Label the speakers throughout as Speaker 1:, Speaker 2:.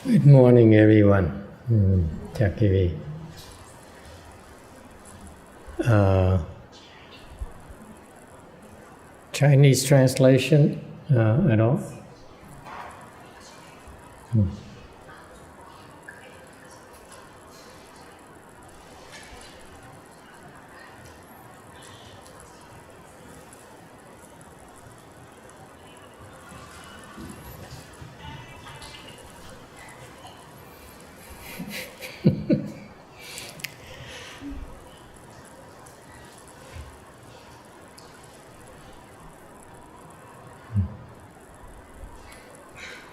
Speaker 1: Good morning, everyone. Chào quý vị. Chinese translation at all?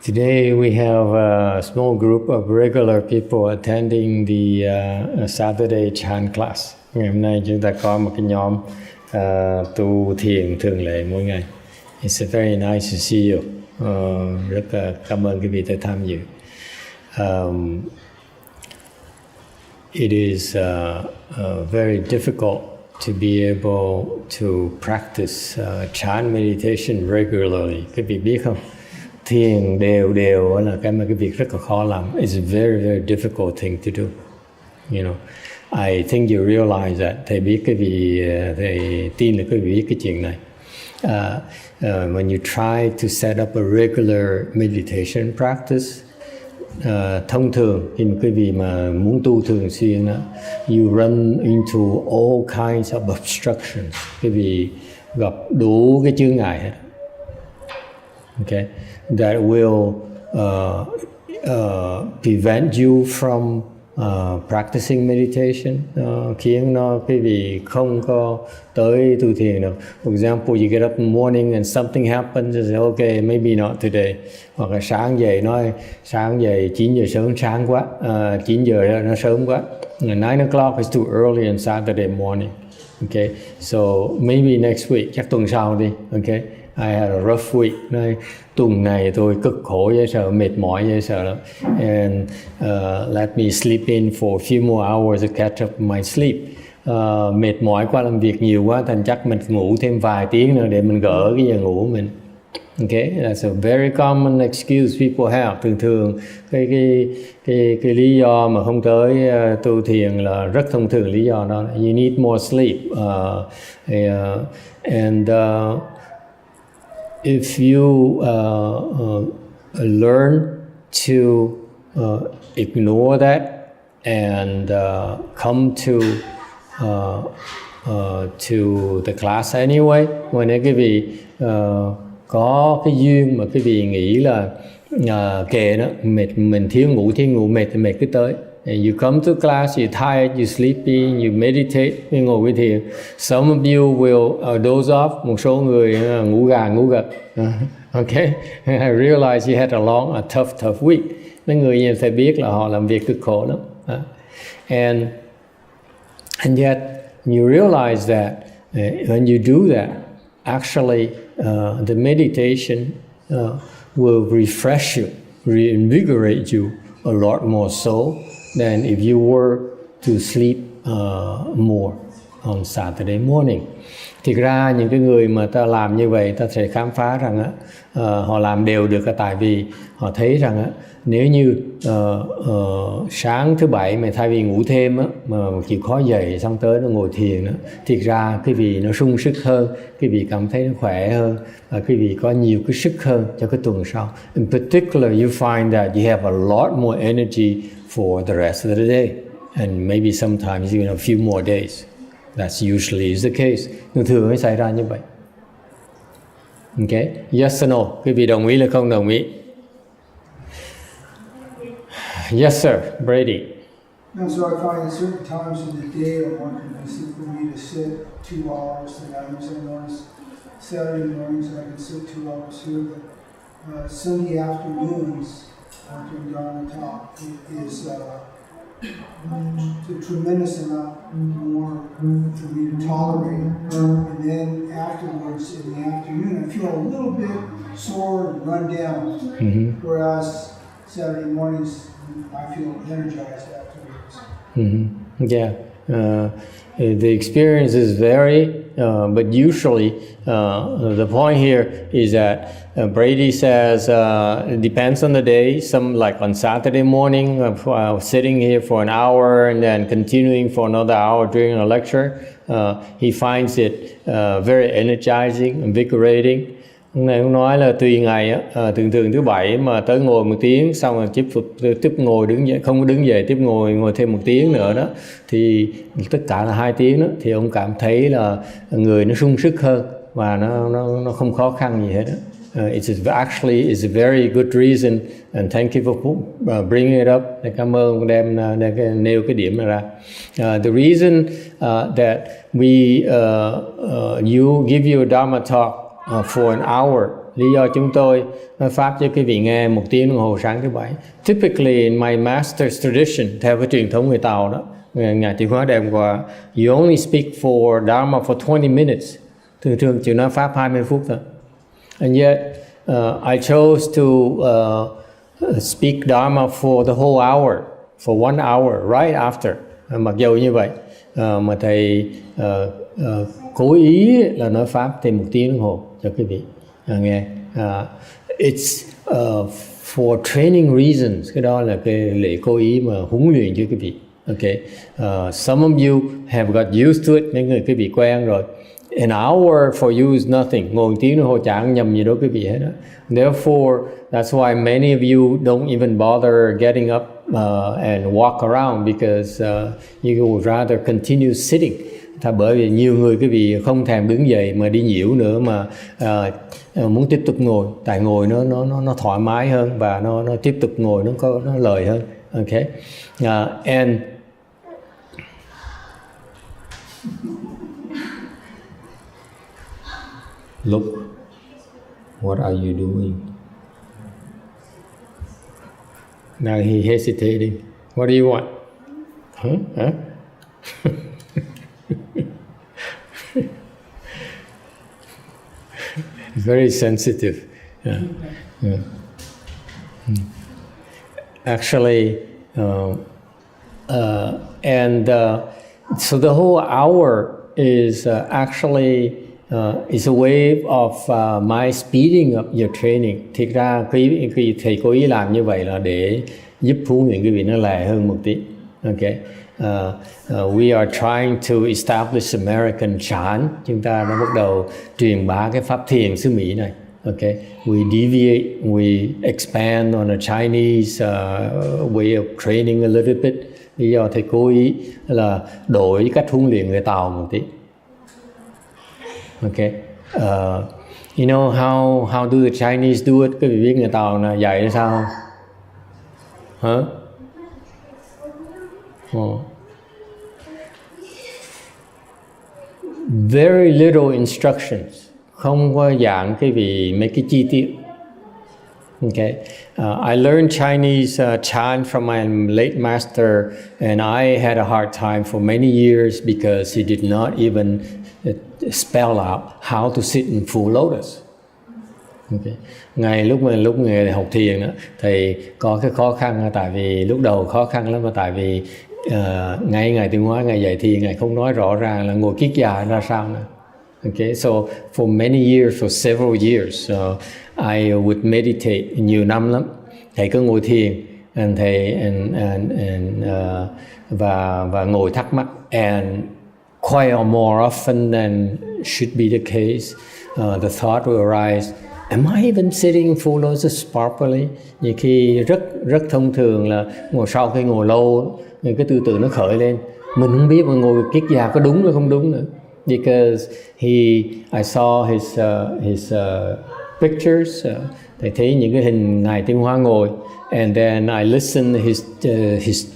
Speaker 1: Today we have a small group of regular people attending the Saturday Chan class. Ngày hôm nay chúng ta có một cái nhóm tu thiền thường lệ mỗi ngày. It's very nice to see you. Rất cảm ơn quý vị đã tham dự. It is very difficult to be able to practice Chan meditation regularly. Quý vị biết không? Thiền đều là cái việc rất là khó làm. It's a very, very difficult thing to do. You know, I think you realize that. Thầy biết cái vị, thầy tin là quý vị biết cái chuyện này. When you try to set up a regular meditation practice, thông thường khi mà quý vị mà muốn tu thường xuyên đó, you run into all kinds of obstructions. Quý vị gặp đủ cái chướng ngại hết. Okay, that will prevent you from practicing meditation, khiến nó quý vị không có tới tu thiền được. For example, you get up in the morning and something happens, you say, okay, maybe not today. Hoặc là sáng dậy 9 giờ sáng quá, 9 giờ nó sớm quá. 9 o'clock is too early on Saturday morning. Okay, so maybe next week, chắc tuần sau đi. Okay. I had a rough week. Tuần này tôi cực khổ dễ sợ, mệt mỏi dễ sợ lắm. And let me sleep in for a few more hours to catch up my sleep. Mệt mỏi quá, làm việc nhiều quá, thành chắc mình ngủ thêm vài tiếng nữa để mình gỡ cái giờ ngủ của mình. Okay, that's a very common excuse people have. Thường cái lý do mà không tới tu thiền là rất thông thường lý do đó. You need more sleep. If you learn to ignore that and come to the class anyway, when quý vị có cái duyên mà quý vị nghĩ là kệ đó, mình thiếu ngủ mệt cứ tới. And you come to class, you're tired, you're sleepy, you meditate, you ngồi với thiền. Some of you will doze off, một số người ngủ gật. Okay, I realize you had a tough week. Mấy người như thầy biết là họ làm việc cực khổ lắm. And yet you realize that when you do that, actually the meditation will refresh you, reinvigorate you a lot more so than if you were to sleep more on Saturday morning. Thực ra những cái người mà ta làm như vậy, ta sẽ khám phá rằng họ làm đều được, tại vì họ thấy rằng nếu như sáng thứ bảy mà thay vì ngủ thêm mà chịu khó dậy xong tới nó ngồi thiền thực ra cái vị nó sung sức hơn, cái vị cảm thấy nó khỏe hơn và cái vị có nhiều cái sức hơn cho cái tuần sau. In particular, you find that you have a lot more energy for the rest of the day and maybe sometimes even a few more days. That's usually is the case. Thường mới xảy ra như vậy. Okay, yes or no? Quý vị đồng ý là không đồng ý? Yes, sir, Brady.
Speaker 2: No, so I find at certain times in the day I want for me to sit 2 hours. And I usually notice Saturday mornings I can sit 2 hours here, but Sunday afternoons after I'm down on top, it is a tremendous amount more for me to tolerate. And then afterwards, in the afternoon, I feel a little bit sore and run down. Mm-hmm. Whereas Saturday mornings, I feel energized afterwards.
Speaker 1: Mm-hmm. Yeah. The experiences vary. but usually the point here is that Brady says it depends on the day. Some like on Saturday morning, sitting here for an hour and then continuing for another hour during a lecture, he finds it very energizing, invigorating. Này ông nói là tùy ngày á, thường thứ bảy mà tới ngồi 1 tiếng xong rồi tiếp ngồi đứng dậy, không có đứng dậy tiếp ngồi thêm 1 tiếng nữa đó, thì tất cả là 2 tiếng đó, thì ông cảm thấy là người nó sung sức hơn và nó không khó khăn gì hết đó. Actually is a very good reason, and thank you for bringing it up. Cảm ơn ông đem nêu cái điểm này ra. The reason that we you give you a Dharma talk for an hour, lý do chúng tôi phát cho quý vị nghe 1 tiếng đồng hồ sáng thứ bảy. Typically in my master's tradition, theo cái truyền thống người Tàu đó, Ngài Tiến Hóa đem qua, you only speak for Dharma for 20 minutes. Thường chỉ nói pháp 20 phút thôi. And yet I chose to speak Dharma for the whole hour, for 1 hour right after. Mặc dù như vậy mà thầy cố ý là nói pháp thêm 1 tiếng đồng hồ cho quý vị nghe. It's for training reasons. Cái đó là cái lễ cố ý mà huấn luyện cho quý vị. Okay. Some of you have got used to it, những người quý vị quen rồi. An hour for you is nothing. Ngồi 1 tiếng đồng hồ chẳng nhầm gì đó quý vị hết đó. Therefore, that's why many of you don't even bother getting up and walk around, because you would rather continue sitting. Bởi vì nhiều người quý vị không thèm đứng dậy mà đi nhiễu nữa, mà muốn tiếp tục ngồi, tại ngồi nó thoải mái hơn và nó tiếp tục ngồi nó lời hơn. Okay. And look, what are you doing? Now he hesitating. What do you want? Huh? Very sensitive. Yeah. Actually, so the whole hour is actually is a way of my speeding up your training. Thực ra khi thầy cố ý làm như vậy là để giúp huấn luyện quý vị nó lẹ hơn một tí. Okay. We are trying to establish American chant. Chúng ta đã bắt đầu truyền bá cái pháp thiền xứ Mỹ này. Okay, we deviate, we expand on a Chinese way of training a little bit. Lý do thầy cố ý là đổi cách huấn luyện người Tàu một tí. Okay, you know how do the Chinese do it? Các vị biết người Tàu là dạy là sao không? Very little instructions, không có dạng cái gì mấy cái chi tiết. Okay, I learned Chinese chant from my late master, and I had a hard time for many years because he did not even spell out how to sit in full lotus. Okay. Ngay lúc người học thiền đó, thì có cái khó khăn, tại vì lúc đầu khó khăn lắm, mà tại vì ngay Ngài Tiến Hóa Ngài dạy thì Ngài không nói rõ ràng là ngồi kiết già ra sao nữa. Okay, so for many years, for several years, I would meditate nhiều năm lắm. Thầy cứ ngồi thiền, and thầy và ngồi thắc mắc, and quite more often than should be the case, the thought will arise. Am I even sitting full lotus properly? Nhiều khi rất thông thường là sau khi ngồi lâu, cái tư tưởng nó khởi lên. Mình không biết mà ngồi kiết già có đúng hay không đúng nữa. Because I saw his pictures. Thầy thấy những cái hình Ngài Tiến Hóa ngồi. And then I listened his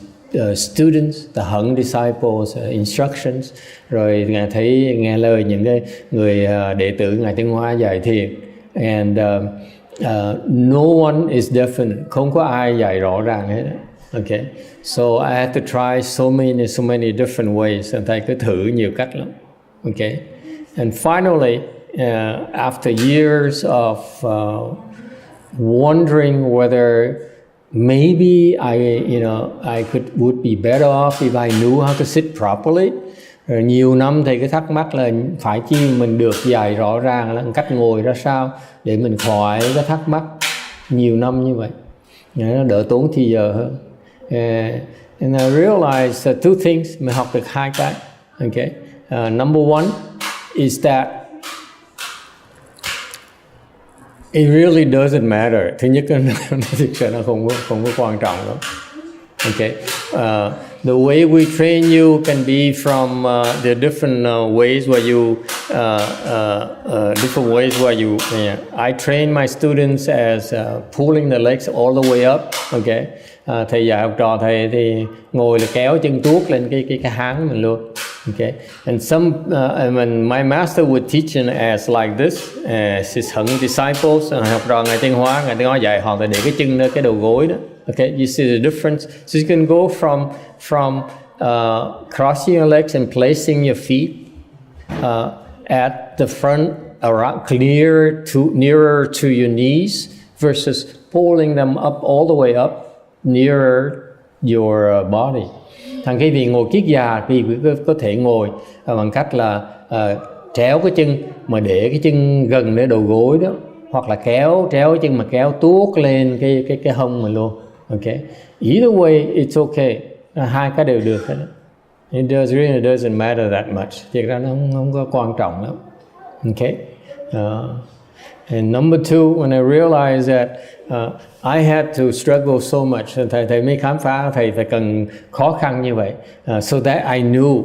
Speaker 1: students, the Hằng disciples instructions. Rồi Ngài thấy nghe lời những cái người đệ tử Ngài Tiến Hóa dạy thiền. And no one is definite, không có ai dạy rõ ràng hết. Okay, so I had to try so many different ways, and thầy cứ thử nhiều cách lắm. Okay, and finally, after years of wondering whether maybe I would be better off if I knew how to sit properly. Rồi nhiều năm thầy cứ thắc mắc là phải chi mình được dạy rõ ràng là cách ngồi ra sao để mình khỏi cái thắc mắc nhiều năm như vậy, nó đỡ tốn thì giờ hơn. And I realized two things, mình học được hai cái. Okay. Number one is that it really doesn't matter. Thứ nhất nó thực sự nó không có quan trọng lắm. Okay. The way we train you can be from the different ways where you different ways where you. I train my students as pulling the legs all the way up. Okay. Thầy dạy học trò thầy thì ngồi là kéo chân tuốt lên cái háng mình luôn. Okay. And my master would teach as like this. His Hận disciples, học trò Ngài Tiên Hóa dạy họ để cái chân cái đầu gối đó. Okay, you see the difference. So you can go from crossing your legs and placing your feet at the front, around, nearer to your knees, versus pulling them up all the way up nearer your body. Thằng cái vị ngồi kiết già thì có thể ngồi bằng cách là tréo cái chân mà để cái chân gần đến đầu gối đó, hoặc là tréo cái chân mà kéo tuốt lên cái hông mình luôn. Okay. Either way, it's okay. Hai cái đều được hết. It really doesn't matter that much. Thực ra nó không có quan trọng lắm. Okay. And number two, when I realized that I had to struggle so much, thầy mới khám phá thầy phải cần khó khăn như vậy, so that I knew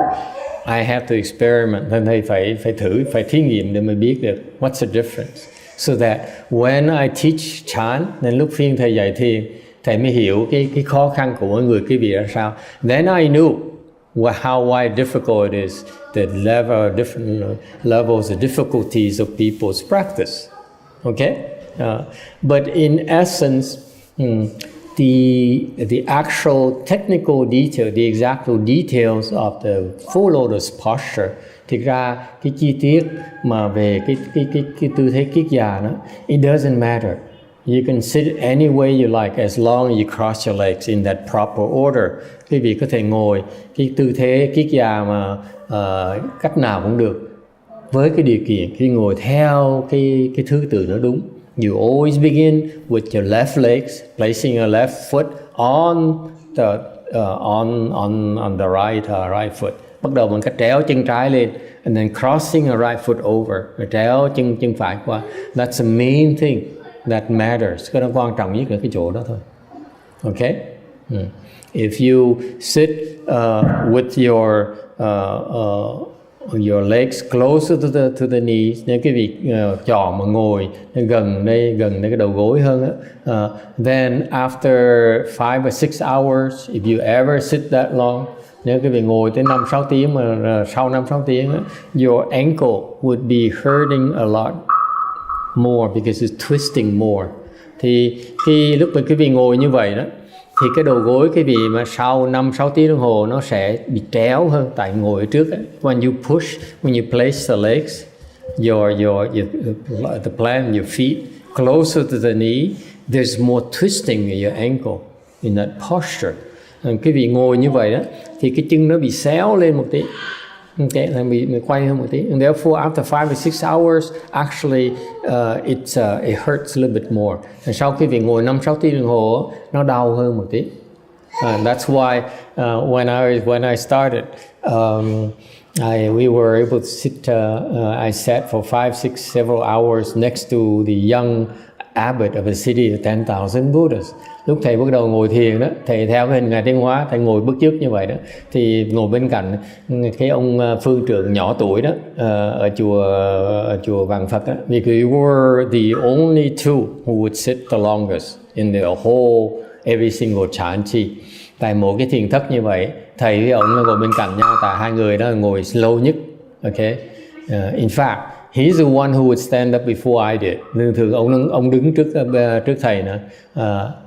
Speaker 1: I had to experiment. Thầy phải thử, phải thí nghiệm để mới biết được what's the difference. So that when I teach chant, nên lúc phiên thầy dạy thiền, thầy mới hiểu cái khó khăn của mỗi người cái vị ra sao. Then I knew why difficult it is, the different levels, the difficulties of people's practice. Okay, but in essence, the actual technical detail, the exact details of the full lotus posture, thực ra cái chi tiết mà về cái tư thế kiết già đó, it doesn't matter. You can sit any way you like as long as you cross your legs in that proper order. Quý vị có thể ngồi cái tư thế kiết già mà cách nào cũng được, với cái điều kiện khi ngồi theo cái thứ tự nó đúng. You always begin with your left legs, placing your left foot on the right foot. Bắt đầu bằng cách tréo chân trái lên, and then crossing your right foot over, rồi tréo chân phải qua. That's the main thing that matters. Cái đó quan trọng nhất là cái chỗ đó thôi. Okay? If you sit with your legs closer to the knees, nếu cái vị chọn mà ngồi gần đây cái đầu gối hơn á, then after 5 or 6 hours, if you ever sit that long, nếu cái vị ngồi tới 5-6 tiếng mà sau 5-6 tiếng á, your ankle would be hurting a lot more because it's twisting more. Thì khi lúc mà cái vị ngồi như vậy đó, thì cái đầu gối cái vị mà sau 5-6 tiếng đồng hồ nó sẽ bị tréo hơn tại ngồi ở trước ấy. When you place the legs, the plant, your feet closer to the knee, there's more twisting in your ankle in that posture. Cái vị ngồi như vậy đó, thì cái chân nó bị xéo lên một tí. Okay, then we quay hơn một tí. And therefore, after 5 or 6 hours, actually, it hurts a little bit more. And sau khi vị ngồi 5-6 tiếng đồng hồ, nó đau hơn một tí. That's why when I started, we were able to sit. I sat for 5-6 several hours next to the young abbot of a city of 10,000 Buddhas. Lúc thầy bắt đầu ngồi thiền đó, thầy theo cái hình Ngài Tiên Hóa, thầy ngồi bước trước như vậy đó, thì ngồi bên cạnh cái ông phương trượng nhỏ tuổi đó ở chùa Vàng Phật đó, because we were the only two who would sit the longest in the whole every single chanchi. Tại một cái thiền thất như vậy, thầy với ông ngồi bên cạnh nhau, tại hai người đó ngồi lâu nhất. Okay, in fact, he's the one who would stand up before I did. Thường ông đứng trước thầy nữa,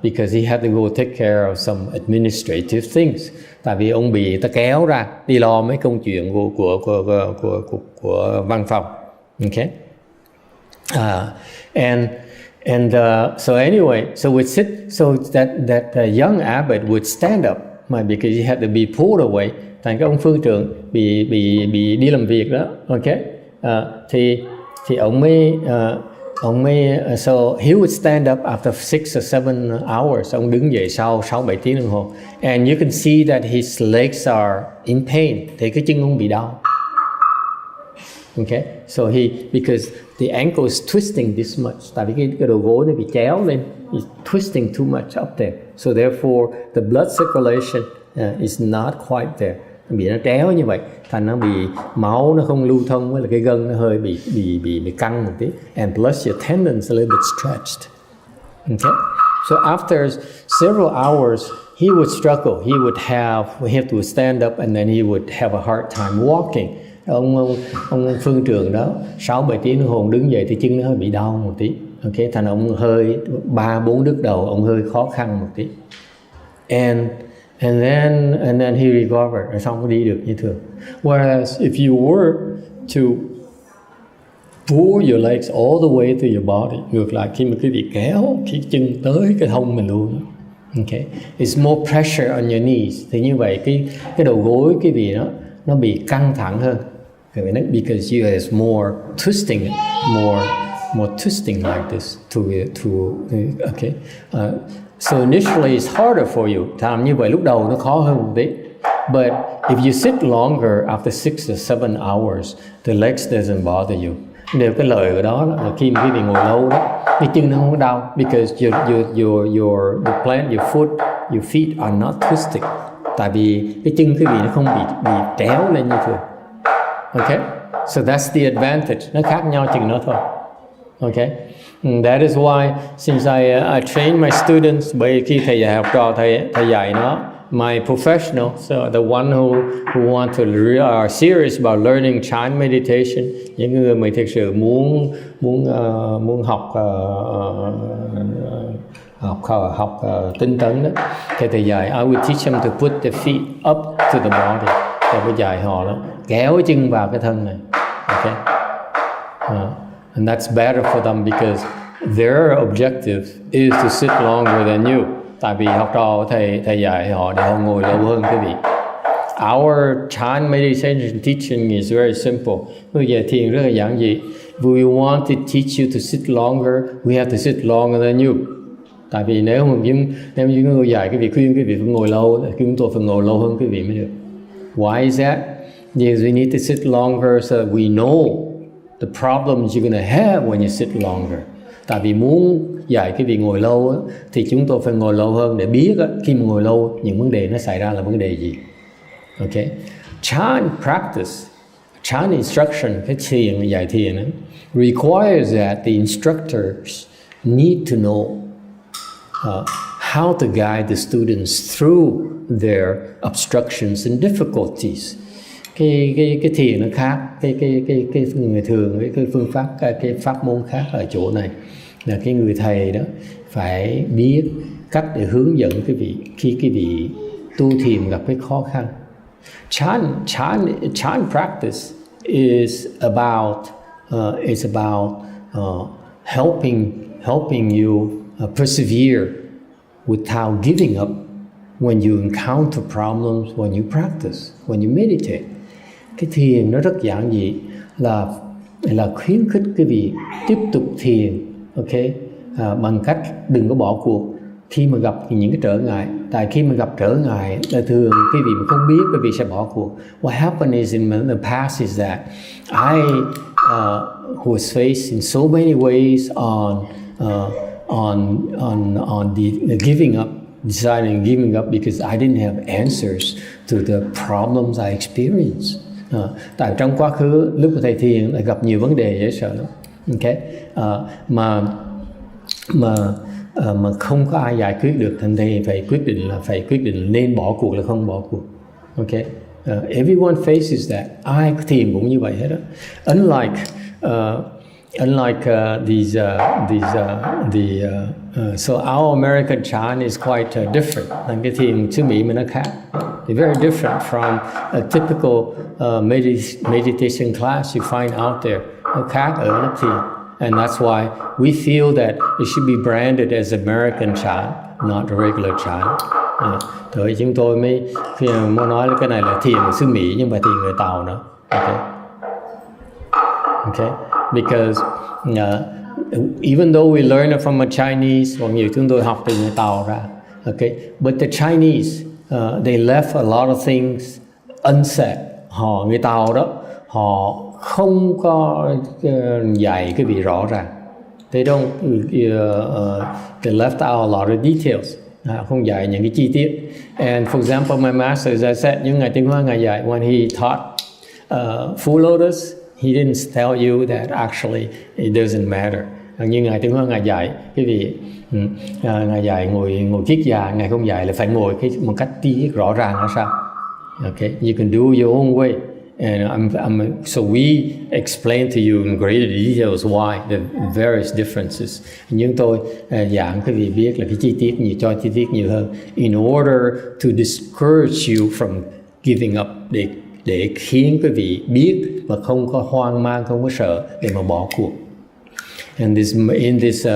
Speaker 1: because he had to go take care of some administrative things. Tại vì ông bị ta kéo ra đi lo mấy công chuyện của văn phòng. Okay. So anyway, so we sit. So that young abbot would stand up, because he had to be pulled away. thành cái ông phương trưởng bị đi làm việc đó, ok. Thì ông mới so he would stand up after 6 or 7 hours. Ông đứng dậy sau 6-7 tiếng đồng hồ, and you can see that his legs are in pain. Thì cái chân ông bị đau. Okay, so because the ankle is twisting this much, tại vì cái đầu gối nó bị chéo lên, it's twisting too much up there, so therefore the blood circulation is not quite there, bị nó tréo như vậy, thành nó bị máu nó không lưu thông, với là cái gân nó hơi bị căng một tí, and plus your tendons a little bit stretched. Okay, so after several hours he would struggle, he would have to stand up, and then he would have a hard time walking. Ông phương trường đó 6-7 tiếng đồng hồ đứng dậy thì chân nó hơi bị đau một tí, ok, thành ông hơi 3-4 đứt đầu, ông hơi khó khăn một tí, and then he recovered, rồi xong đi được như thường. Whereas if you were to pull your legs all the way to your body, ngược lại khi mà quý vị kéo cái chân tới cái hông mình luôn, ok, it's more pressure on your knees, thì như vậy cái đầu gối quý vị nó bị căng thẳng hơn, because you has more twisting like this to okay. So initially it's harder for you. Làm như vậy lúc đầu nó khó hơn một tí. But if you sit longer after 6 or 7 hours, the legs doesn't bother you. Điều cái lợi ở đó là khi mà quý vị ngồi lâu đó, cái chân nó không có đau, because the plant, your foot, your feet are not twisting. Tại vì cái chân quý vị nó không bị tréo lên như thường. Okay, so that's the advantage. Nó khác nhau chừng đó thôi. Okay, that is why since I train my students, bởi khi thầy dạy học trò thầy dạy nó, my professional, so the one who want to are serious about learning Chan meditation, những người mà thực sự muốn học tinh tấn đó, thì thầy dạy I will teach them to put the feet up to the body. Thầy phải dạy họ đó, kéo chân vào cái thân này, okay. And that's better for them because their objective is to sit longer than you. Tại vì học trò thầy dạy họ để họ ngồi lâu hơn quý vị. Our Chan meditation teaching is very simple. Bây giờ thiền rất là giản dị. We want to teach you to sit longer. We have to sit longer than you. Tại vì nếu như người dạy quý vị khuyên quý vị phải ngồi lâu, thì chúng tôi phải ngồi lâu hơn quý vị mới được. Why is that? Because we need to sit longer so that we know the problems you're going to have when you sit longer. Tại vì muốn dạy cái vị ngồi lâu á, thì chúng tôi phải ngồi lâu hơn để biết á, khi mà ngồi lâu những vấn đề nó xảy ra là vấn đề gì. Okay. Chan practice, Chan instruction, cái thiền, dạy thiền á, requires that the instructors need to know how to guide the students through their obstructions and difficulties. Cái thiền nó khác, cái người thường, cái phương pháp, cái pháp môn khác ở chỗ này là cái người thầy đó phải biết cách để hướng dẫn cái vị khi cái vị tu thiền gặp cái khó khăn. Chan practice is about helping you persevere without giving up when you encounter problems, when you practice, when you meditate. Cái thiền nó rất giản dị, là khuyến khích cái vị tiếp tục thiền, ok, bằng cách đừng có bỏ cuộc khi mà gặp những cái trở ngại. Tại khi mà gặp trở ngại là thường cái vị mà không biết cái vị sẽ bỏ cuộc. What happened is in the past is that I was faced in so many ways on the giving up, deciding giving up because I didn't have answers to the problems I experienced. Tại trong quá khứ lúc mà thầy thiền lại gặp nhiều vấn đề dễ sợ lắm, ok, mà không có ai giải quyết được, thành thầy phải quyết định là nên bỏ cuộc là không bỏ cuộc, ok. Everyone faces that. Ai thiền cũng như vậy hết đó. So our American Chan is quite different. Cái thiền xứ Mỹ mà nó khác. It's very different from a typical meditation class you find out there. Nó khác ở lớp thiền. And that's why we feel that it should be branded as American Chan. not a regular child. Rồi chúng tôi mới muốn nói cái này là thiền của xứ Mỹ nhưng mà thiền người Tàu nữa. Okay, because even though we learn it from a Chinese, hoặc nhiều chúng tôi học từ người Tàu ra, okay, but the Chinese they left a lot of things unsaid. Người Tàu đó họ không có dạy cái vị rõ ràng. They don't they left out a lot of details. Không dạy những cái chi tiết. And for example, my master, as I said, những Ngài Tiến Hóa Ngài dạy, when he taught full lotus, he didn't tell you that actually it doesn't matter. Như Ngài Tiến Hóa Ngài dạy, cái vị Ngài dạy ngồi kiết già, Ngài không dạy là phải ngồi một cách chi tiết rõ ràng là sao. Okay, you can do your own way. And so we explain to you in greater details why the various differences. Nhưng tôi giảng quý vị biết là cái chi tiết nhiều, cho chi tiết nhiều hơn, in order to discourage you from giving up, để khiến quý vị biết mà không có hoang mang, không có sợ để mà bỏ cuộc. And in this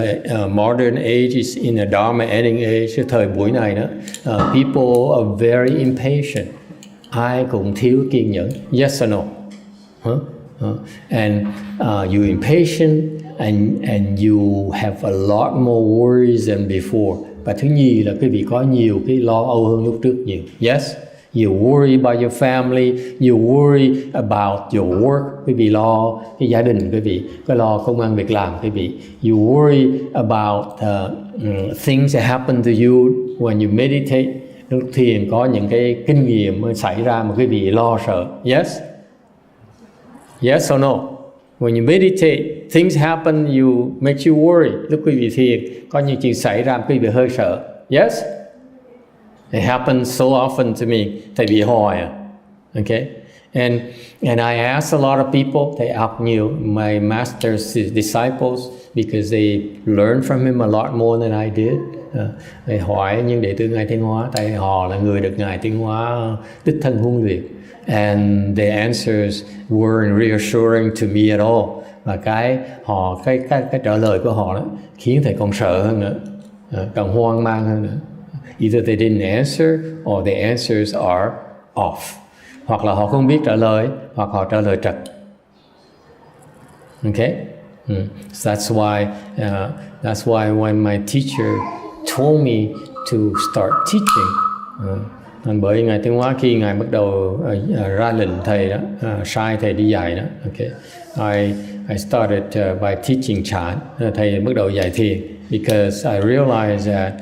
Speaker 1: modern age, in a Dharma ending age, cái thời buổi này đó, people are very impatient. Ai cũng thiếu kiên nhẫn. Yes or no? And you're impatient and you have a lot more worries than before. Và thứ nhì là quý vị có nhiều cái lo âu hơn lúc trước nhiều. Yes? You worry about your family, you worry about your work, quý vị lo cái gia đình, quý vị có lo công ăn việc làm, quý vị. You worry about things that happen to you when you meditate. Lúc thiền có những cái kinh nghiệm xảy ra mà quý vị lo sợ. Yes? Yes or no? When you meditate, things happen, you make you worry. Lúc quý vị thiền, có những chuyện xảy ra quý vị hơi sợ. Yes? It happens so often to me. Thầy bị hỏi à? Okay? And I ask a lot of people, thầy học nhiều, my master's disciples, because they learn from him a lot more than I did. Thầy hỏi những đệ tử Ngài Tiến Hóa, tại họ là người được Ngài Tiến Hóa đích thân huấn luyện. And the answers weren't reassuring to me at all. Và cái trả lời của họ đó khiến thầy còn sợ hơn nữa, còn hoang mang hơn nữa. Either they didn't answer or the answers are off. Hoặc là họ không biết trả lời, hoặc họ trả lời trật. Okay? So that's why when my teacher told me to start teaching, bởi Ngài Tiến Hóa khi Ngài bắt đầu ra lệnh thầy đó, sai thầy đi dạy đó. Okay, I started by teaching Chan. Thầy bắt đầu dạy thiền because I realized that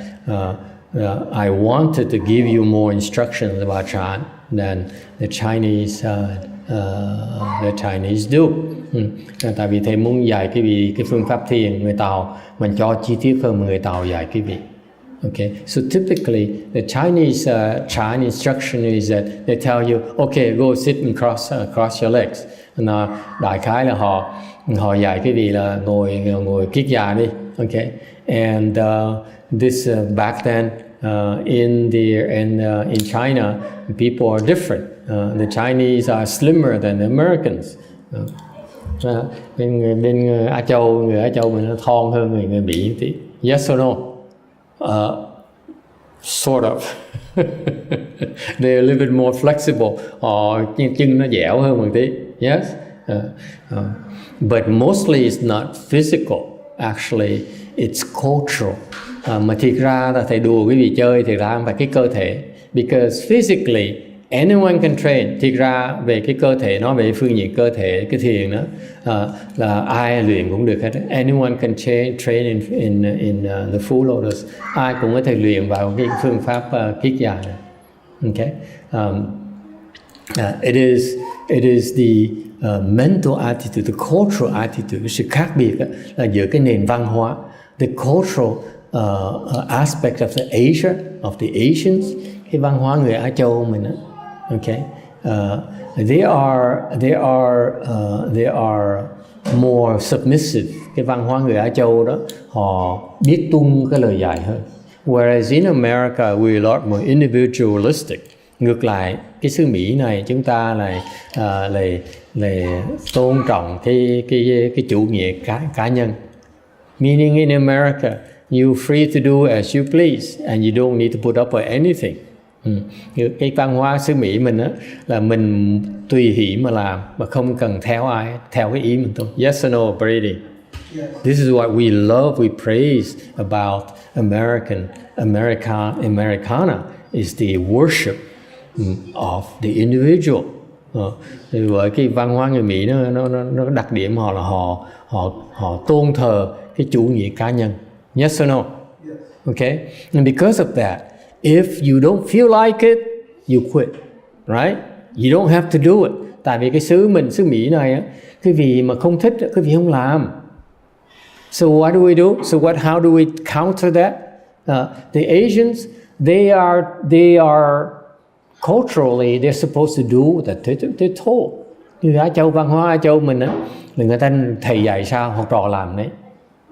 Speaker 1: I wanted to give you more instructions about Chan than the Chinese do. Tại vì thầy muốn dạy cái phương pháp thiền người Tàu, mình cho chi tiết hơn mà người Tàu dạy quý vị. Okay, so typically the Chinese Chan instruction is that they tell you, okay, go sit and cross your legs. Đại khái là họ dạy quý vị là ngồi kiết già đi. Okay, and this back then in China, people are different. The Chinese are slimmer than the Americans. Bên người Á Châu mình nó thon hơn người Mỹ tí. Yes or no? Sort of. They're a little bit more flexible. Chân nó dẻo hơn một tí. Yes? But mostly it's not physical. Actually, it's cultural. Mà thiệt ra là thầy đùa quý vị chơi, thiệt ra không phải cái cơ thể. Because physically, anyone can train. Thiệt ra về cái cơ thể, nói về phương diện cơ thể, cái thiền đó, là ai luyện cũng được hết. Anyone can train in the full lotus. Ai cũng có thể luyện vào cái phương pháp kiết già này. Okay? It is the mental attitude, the cultural attitude, sự khác biệt là giữa cái nền văn hóa, the cultural aspect of the Asians, cái văn hóa người Á Châu mình đó. Okay, they are more submissive. Cái văn hóa người Á Châu đó, họ biết tuân cái lời dạy hơn. Whereas in America we're a lot more individualistic. Ngược lại, cái xứ Mỹ này chúng ta lại tôn trọng cái chủ nghĩa cá nhân. Meaning in America, you're free to do as you please and you don't need to put up with anything. Cái văn hóa xứ Mỹ mình á là mình tùy hỷ mà làm mà không cần theo ai, theo cái ý mình thôi. Yes or no, Brady?
Speaker 2: Yes.
Speaker 1: This is what we love, we praise about Americana is the worship of the individual. Thì với cái văn hóa người Mỹ nó đặc điểm họ là họ tôn thờ cái chủ nghĩa cá nhân. Yes or no?
Speaker 2: Yes.
Speaker 1: Okay? And because of that, if you don't feel like it, you quit, right? You don't have to do it. Tại vì cái xứ Mỹ này á, cái gì mà không thích, cái gì không làm. So what do we do? So how do we counter that? The Asians, they are culturally they're supposed to do what they're told. Như Á Châu, văn hóa Á Châu mình á, là người ta thầy dạy sao học trò làm đấy.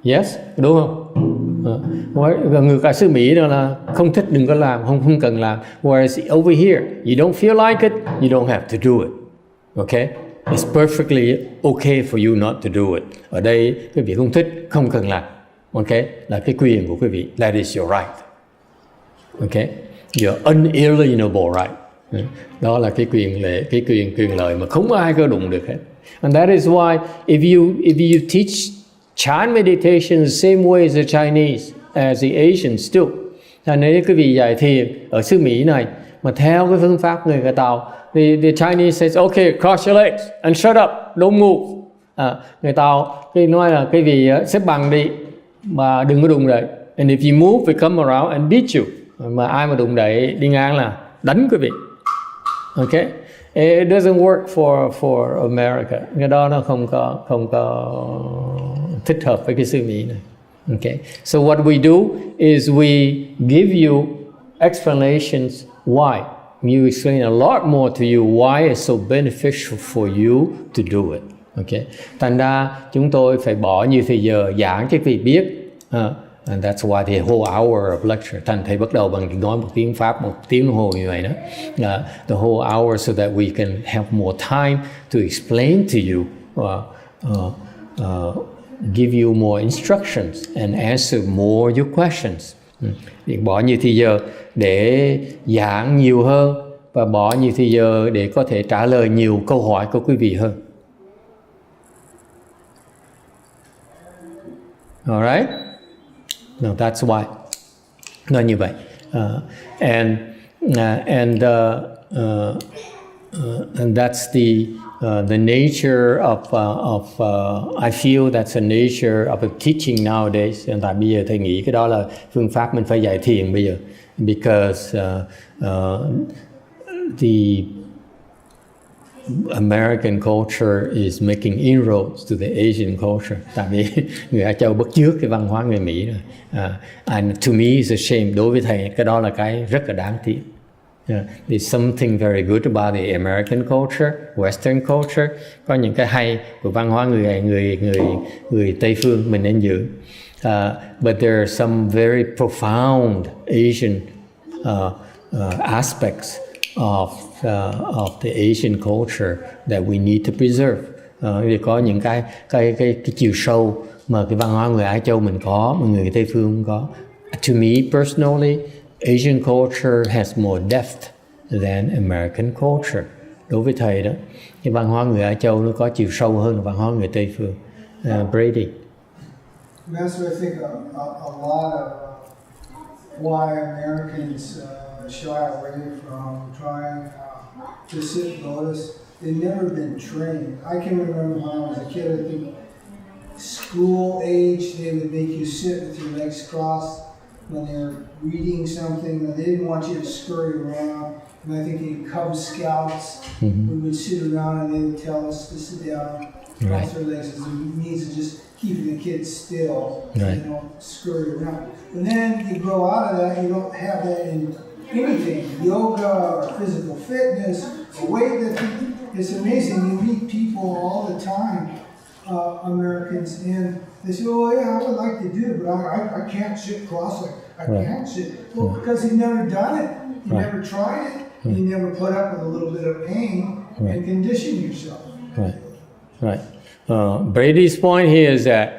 Speaker 1: Yes, đúng không? Người cả xứ Mỹ đó là không thích đừng có làm, không cần làm. Whereas over here, you don't feel like it, you don't have to do it. Okay? It's perfectly okay for you not to do it. Ở đây quý vị không thích, không cần làm. Okay? Là cái quyền của quý vị. That is your right. Okay? Your unalienable right. Đó là cái quyền lợi mà không ai có đụng được hết. And that is why if you teach Chan meditation the same way as the Chinese, as the Asians do. Nếu quý vị dạy thiền ở xứ Mỹ này mà theo cái phương pháp người Tàu, the Chinese says, okay, cross your legs and shut up, don't move. Người Tàu khi nói là quý vị xếp bằng đi mà đừng có đụng đậy. And if you move, we come around and beat you. Mà ai mà đụng đậy đi ngang là đánh quý vị. Okay? It doesn't work for America. Cái đó nó không có thích hợp với cái xứ Mỹ này. Okay. So what we do is we give you explanations why. You explain a lot more to you why it's so beneficial for you to do it. Okay. Thành ra chúng tôi phải bỏ nhiều thời giờ giảng cho quý vị biết. And that's why the whole hour of lecture. Thành thầy bắt đầu bằng nói một tiếng Pháp, 1 tiếng đồng hồ như vậy đó. The whole hour so that we can have more time to explain to you, give you more instructions and answer more your questions. Bỏ nhiều thời giờ để giảng nhiều hơn và bỏ nhiều thời giờ để có thể trả lời nhiều câu hỏi của quý vị hơn. Alright? No, that's why. Nói như vậy. And that's the nature of I feel that's the nature of the teaching nowadays. Hiện tại bây giờ thầy nghĩ cái đó là phương pháp mình phải dạy thiền bây giờ, because the American culture is making inroads to the Asian culture. Tại vì người Á Châu bắt chước cái văn hóa người Mỹ rồi. And to me it's a shame. Đối với thầy cái đó là cái rất là đáng tiếc. There's something very good about the American culture, Western culture. Có những cái hay của văn hóa người Tây phương mình nên giữ. But there are some very profound Asian aspects of the Asian culture that we need to preserve. Thì có những cái chiều sâu mà cái văn hóa người Á Châu mình có, mà người Tây phương không có. To me personally, Asian culture has more depth than American culture. Đối với thầy đó, cái văn hóa người Á Châu nó có chiều sâu hơn văn hóa người Tây phương. Brady.
Speaker 2: Master, I think a lot of why Americans shy away from trying to sit lotus. They've never been trained. I can remember when I was a kid, I think school age, they would make you sit with your legs crossed when they're reading something. They didn't want you to scurry around. And I think in Cub Scouts, we would sit around and they would tell us to sit down, cross our legs. It means to just keep the kids still, you know, scurry around. And then you grow out of that, you don't have that in anything, yoga or physical fitness or weightlifting. It's amazing. You meet people all the time, Americans, and they say, "Oh yeah, I would like to do it, but I can't sit cross-legged. I can't sit." Well, because you've never done it, you never tried it, you never put up with a little bit of pain and condition yourself. Brady's point here is that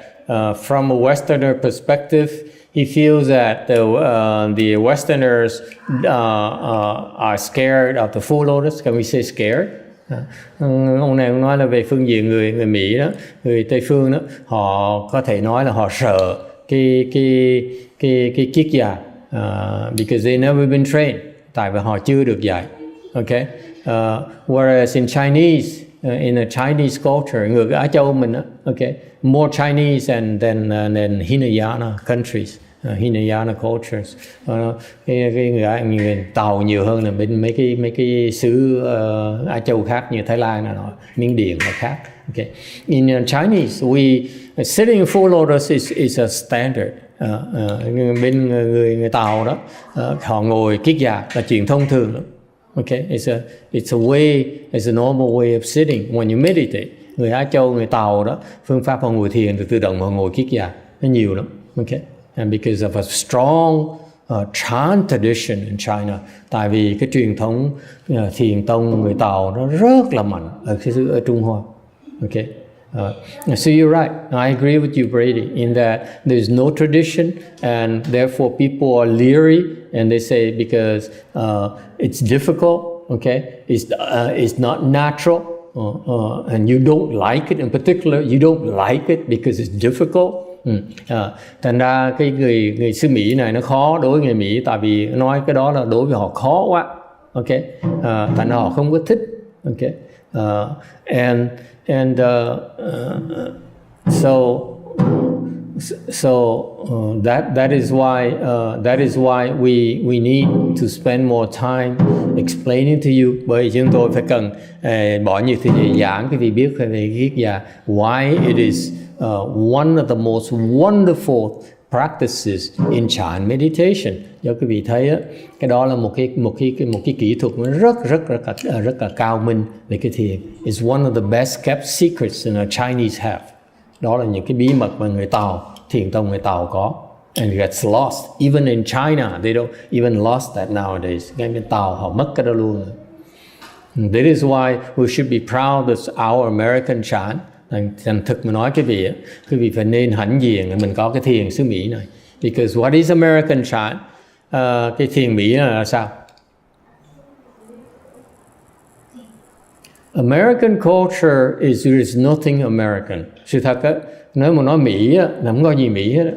Speaker 2: from a Westerner perspective,
Speaker 1: he feels that the Westerners are scared of the Four Lotus. Can we say scared? Ông này ông nói là về phương diện người Mỹ đó, người Tây phương đó, họ có thể nói là họ sợ cái kiết già, because they never been trained, tại vì họ chưa được dạy. Okay, whereas in Chinese, in a Chinese culture, người Á Châu mình đó, okay, more Chinese than Hinayana countries. Hinayana cultures, cái người Tàu nhiều hơn là bên mấy cái xứ Á Châu khác như Thái Lan là nó, Miến Điện là khác. Okay. In Chinese, sitting in Four Lotus is a standard. Bên người Tàu đó, họ ngồi kiết già là chuyện thông thường lắm. Okay, it's a way, it's a normal way of sitting when you meditate. Người Á Châu, người Tàu đó, phương pháp họ ngồi thiền thì tự động họ ngồi kiết già, nó nhiều lắm. Okay. And because of a strong chant tradition in China, tại vì cái truyền thống thiền tông người Tàu nó rất là mạnh ở Trung Hoa. Okay, so you're right. I agree with you, Brady, in that there's no tradition, and therefore people are leery, and they say because it's difficult. Okay, it's not natural, and you don't like it. In particular, you don't like it because it's difficult. Thành ra cái người xứ Mỹ này nó khó đối với người Mỹ, tại vì nói cái đó là đối với họ khó quá. Okay, thành ra họ không có thích. Okay, that is why we need to spend more time explaining to you. Bởi chúng tôi phải cần bỏ nhiều thời gian giảng cái vị biết về kiết già, why it is one of the most wonderful practices in Chan meditation. Do quý vị thấy á, cái đó là một cái kỹ thuật rất là cao minh về cái thiền. It's one of the best kept secrets in a Chinese have. Đó là những cái bí mật mà người Tàu, thiền tông người Tàu có. And it gets lost. Even in China, they don't even lost that nowadays. Ngay bên Tàu họ mất cái đó luôn. That is why we should be proud of our American chant. Thành thực mà nói quý vị phải nên hãnh diện mình có cái thiền xứ Mỹ này. Because what is American chant? Cái thiền Mỹ là sao? American culture there is nothing American. Sự thật á, nếu mà nói Mỹ á, là không có gì Mỹ hết á.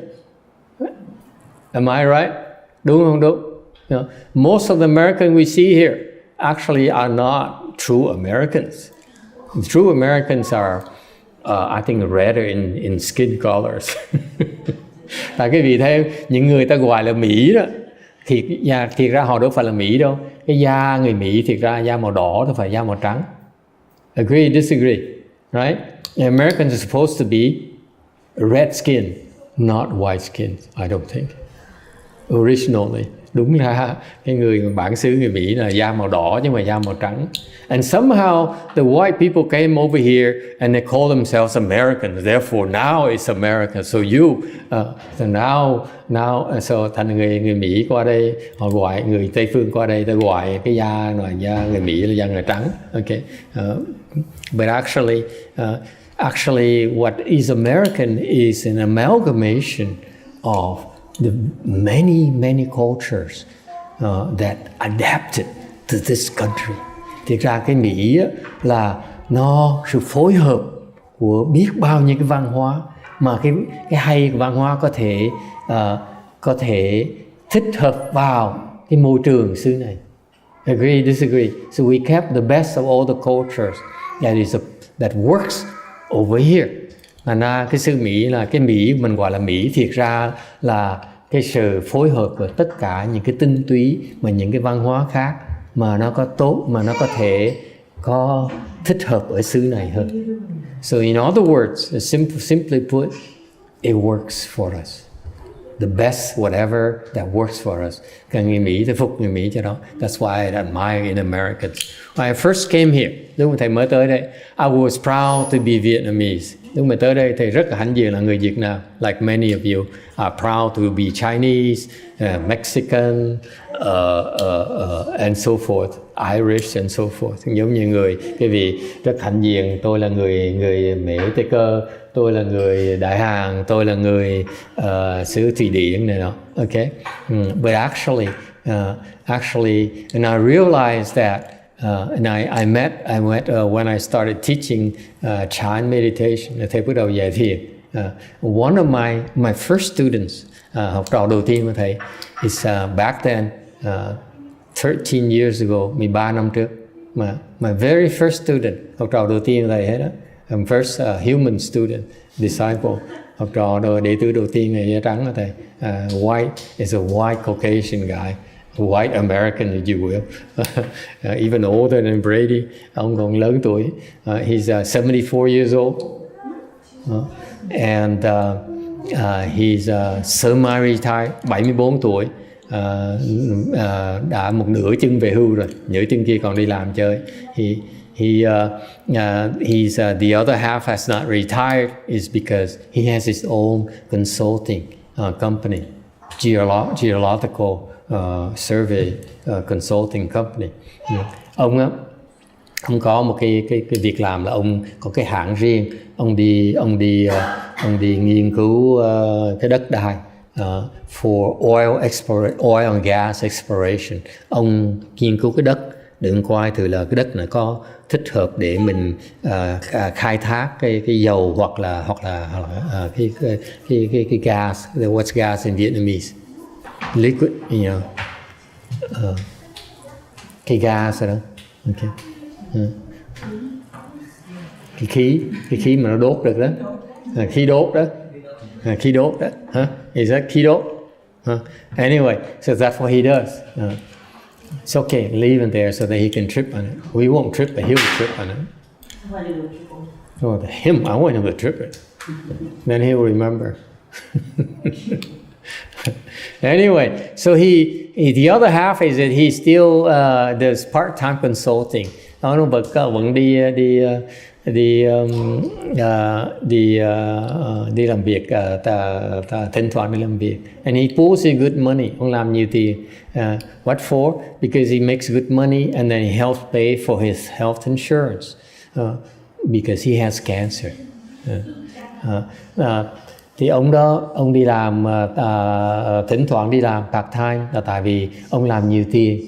Speaker 1: Am I right? Đúng không đúng? You know, most of the Americans we see here actually are not true Americans. The true Americans are I think redder in skin colors. Tại cái vị theo những người ta gọi là Mỹ đó, thiệt ra họ đâu phải là Mỹ đâu. Cái da người Mỹ thiệt ra da màu đỏ, thôi phải da màu trắng. Agree, disagree, right? Americans are supposed to be red skin, not white skin, I don't think. Originally, đúng ra cái người bản xứ người Mỹ là da màu đỏ chứ không phải da màu trắng. And somehow the white people came over here and they call themselves Americans. Therefore now it's America. So so thành người Mỹ qua đây họ gọi người Tây phương qua đây ta gọi cái da là da người Mỹ là da người trắng. Okay, but actually what is American is an amalgamation of the many cultures that adapted to this country. Thực ra cái Mỹ là nó sự phối hợp của biết bao nhiêu cái văn hóa, mà cái hay của văn hóa có thể thích hợp vào cái môi trường xứ này. Agree, disagree? So we kept the best of all the cultures that works over here. Thành ra cái xứ Mỹ là cái Mỹ mình gọi là Mỹ, thiệt ra là cái sự phối hợp của tất cả những cái tinh túy mà những cái văn hóa khác mà nó có tốt, mà nó có thể có thích hợp ở xứ này hơn. So in other words, simply put, it works for us. The best whatever that works for us. Cái người Mỹ thì phục người Mỹ cho đó. That's why I admire in Americans. When I first came here, lúc mà thầy mới tới đây, I was proud to be Vietnamese. Lúc mà tới đây thầy rất là hãnh diện là người Việt Nam. Like many of you are proud to be Chinese, Mexican, and so forth, Irish and so forth. Giống như người cái vị rất hãnh diện, tôi là người Mỹ Tây Cơ, tôi là người Đại Hàn, tôi là người xứ Thụy Điển này nọ. Okay, but actually, and I realized that. And I went when I started teaching Chan meditation. Thầy bắt đầu dạy thiền. One of my first students, học trò đầu tiên của thầy, is back then 13 years ago, 13 năm trước. My very first student, học trò đầu tiên của thầy hết đó. First human student, disciple, học trò đệ tử đầu tiên này da trắng của thầy. White is a white Caucasian guy. White American, if you will, even older than Brady. Ông còn lớn tuổi. He's 74 years old, and he's semi-retired, 74 tuổi. Đã một nửa chân về hưu rồi, nửa chân kia còn đi làm chơi. He's the other half has not retired is because he has his own consulting company, geological survey consulting company. Ông có một cái việc làm là ông có cái hãng riêng. Ông đi nghiên cứu cái đất đai for oil and gas exploration. Ông nghiên cứu cái đất để coi thử là cái đất này có thích hợp để mình khai thác cái dầu hoặc là cái gas. What's gas in Vietnamese? Liquid, you know, cái gas đó, okay. Cái khí mà nó đốt được đó, khí đốt đó, is that khí đốt? Anyway, so that's what he does. It's okay, leave it there so that he can trip on it. We won't trip, but he'll trip on it. Oh, him, I want him to trip it. Then he'll remember. Anyway, so the other half is that he still does part-time consulting. Nó vẫn đi làm việc, thỉnh thoảng đi làm việc. And he pulls in good money. Ông làm nhiều tiền. What for? Because he makes good money and then he helps pay for his health insurance because he has cancer. Thì ông đi làm, thỉnh thoảng đi làm part-time là tại vì ông làm nhiều tiền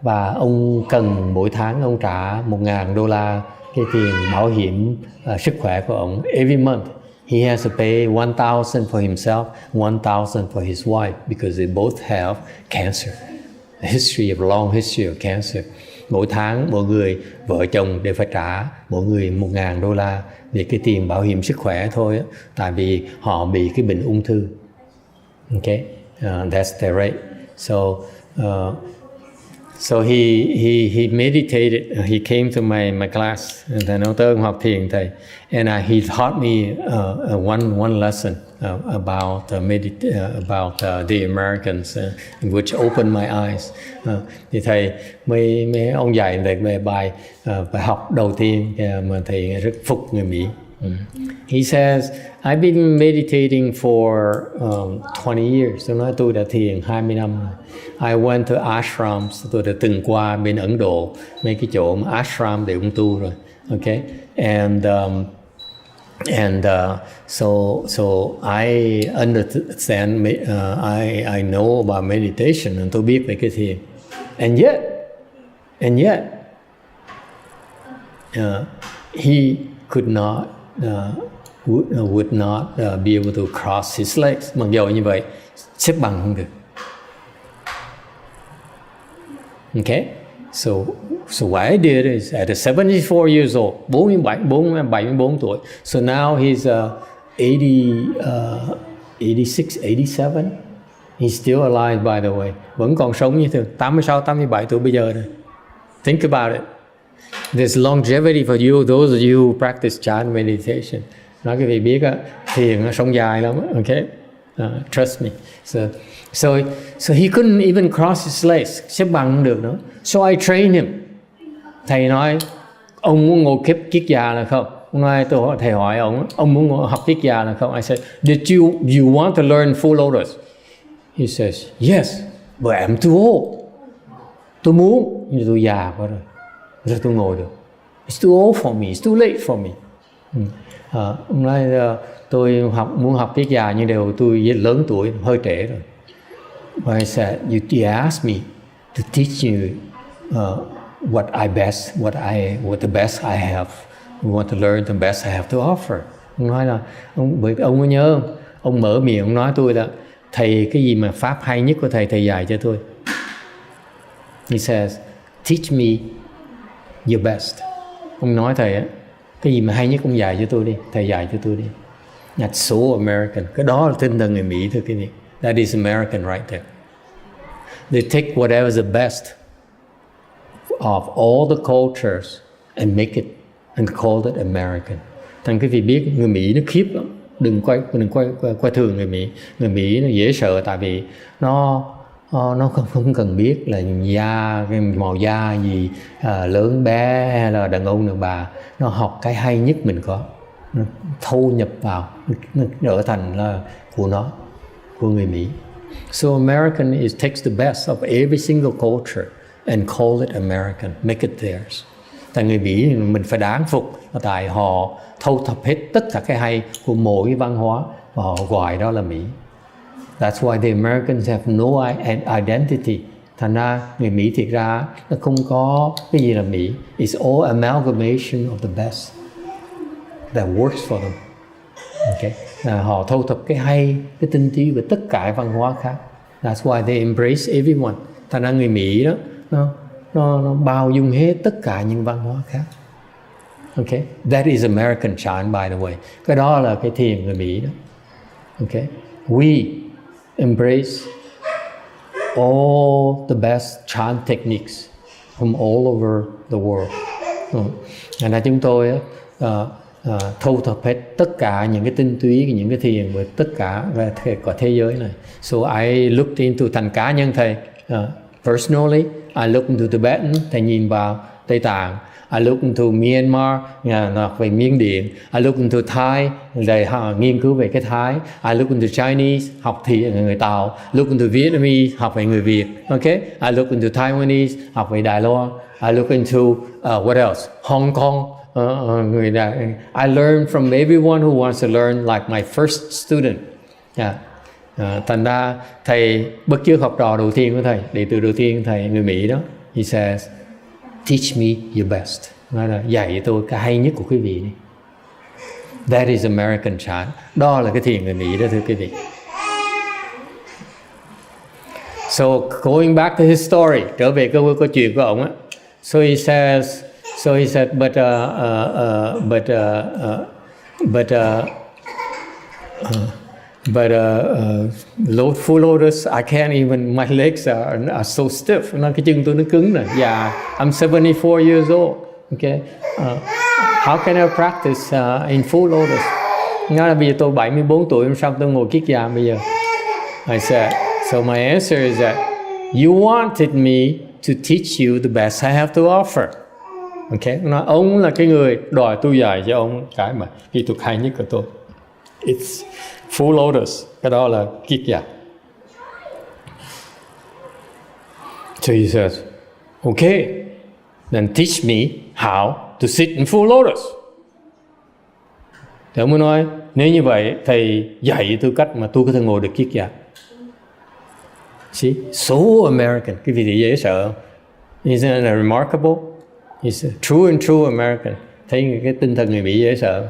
Speaker 1: và ông cần mỗi tháng ông trả $1,000 cái tiền bảo hiểm sức khỏe của ông. Every month he has to pay 1,000 for himself, 1,000 for his wife because they both have cancer, a long history of cancer. Mỗi tháng mỗi người vợ chồng đều phải trả mỗi người $1,000 để cái tiền bảo hiểm sức khỏe thôi á, tại vì họ bị cái bệnh ung thư. Okay, that's the rate. So he meditated. He came to my class. Thầy nói tới học thiền thầy, and he taught me one lesson about the Americans, which opened my eyes. Thì thầy mấy ông dạy thầy về bài học đầu tiên mà thầy rất phục người Mỹ. He says, I've been meditating for 20 years. Tôi nói tôi đã thiền 20 năm rồi. I went to ashrams. Tôi đã từng qua bên Ấn Độ, mấy cái chỗ mà ashram để ung tu rồi. Okay, so I understand. I know about meditation, and tôi biết về cái thiền. And yet, he could not. Would not be able to cross his legs. Mặc dù như vậy, xếp bằng không được. Okay, so what I did is at 74 years old, 74 tuổi. So now he's 86, 87. He's still alive, by the way. Vẫn còn sống như thường, 86, 87 tuổi bây giờ rồi. Think about it. There's longevity for you, those of you who practice Chan meditation. Nói cái vị biết á, thiền nó sống dài lắm. Okay, trust me. So he couldn't even cross his legs, xếp bằng không được nữa. So I trained him. Thầy nói, ông muốn ngồi kiết già là không? Thầy hỏi ông muốn học kiết già là không? I said, did you want to learn full lotus? He says, yes. but I'm too old. Tôi muốn, nhưng tôi già quá rồi tôi ngồi được. It's too old for me, it's too late for me. Ông nói tôi muốn học viết dài nhưng đều tôi lớn tuổi, hơi trễ rồi. But I said, you asked me to teach you what the best I have. We want to learn the best I have to offer. Ông nói là ông có nhớ không? Ông mở miệng ông nói tôi là thầy cái gì mà pháp hay nhất của thầy dạy cho tôi. He says, teach me your best. Ông nói thầy á, cái gì mà hay nhất ông dạy cho tôi đi, thầy dạy cho tôi đi. That's so American. Cái đó là tinh thần người Mỹ thôi quý vị. That is American right there. They take whatever is the best of all the cultures and make it and call it American. Thành quý vị biết người Mỹ nó khiếp lắm. Đừng coi thường người Mỹ. Người Mỹ nó dễ sợ tại vì nó không cần biết là cái màu da gì, lớn bé hay là đàn ông đàn bà. Nó học cái hay nhất mình có, nó thâu nhập vào, nó trở thành là của người Mỹ. So American takes the best of every single culture and call it American, make it theirs. Tại người Mỹ mình phải đáng phục, tại họ thâu thập hết tất cả cái hay của mỗi cái văn hóa và họ gọi đó là Mỹ. That's why the Americans have no identity. Thành ra người Mỹ thiệt ra nó không có cái gì là Mỹ. It's all amalgamation of the best that works for them. Okay. Họ thâu thập cái hay, cái tinh túy về tất cả văn hóa khác. That's why they embrace everyone. Thành ra người Mỹ đó nó bao dung hết tất cả những văn hóa khác. Okay. That is American chant, by the way. Cái đó là cái thiền người Mỹ đó. Okay. We embrace all the best chant techniques from all over the world. Thành ra chúng tôi thu thập hết tất cả những cái tinh túy, những cái thiền về tất cả về thế giới này. So I looked into thành cá nhân thầy. Personally, I looked into Tibetan, thầy nhìn vào Tây Tạng. I looked into Myanmar, về Miến Điện. I looked into Thai, để nghiên cứu về cái Thái. I looked into Chinese, học thì người Tàu. Look into Vietnamese, học về người Việt. Okay? I looked into Taiwanese, học về Đài Loan. I looked into what else? Hong Kong. I learned from everyone who wants to learn, like my first student. Thành ra thầy bất chước học trò đầu tiên của thầy, đệ tử đầu tiên thầy người Mỹ đó. He says, teach me your best. Nói là dạy tôi cái hay nhất của quý vị đi. That is American chant. Đó là cái thiền người Mỹ đó thưa quý vị. So going back to his story, trở về câu chuyện của ông á. So he said, full lotus, I can't even, my legs are so stiff. Nó cái chân tôi nó cứng rồi. Yeah, I'm 74 years old. Okay, how can I practice in full lotus? Nói là bây giờ tôi 74 tuổi, sao tôi ngồi kiết già bây giờ? I said, so my answer is that you wanted me to teach you the best I have to offer. Okay, nói ông là cái người đòi tôi dạy cho ông cái mà kỹ thuật hay nhất của tôi. It's full lotus, cái đó là kiết già. So he says, okay, then teach me how to sit in full lotus. Thì ông mới nói, nếu như vậy thầy dạy tôi cách mà tôi có thể ngồi được kiết già. See, so American, cái vị dễ sợ không? Isn't it remarkable? It's a true American. Thấy cái tinh thần người Mỹ dễ sợ.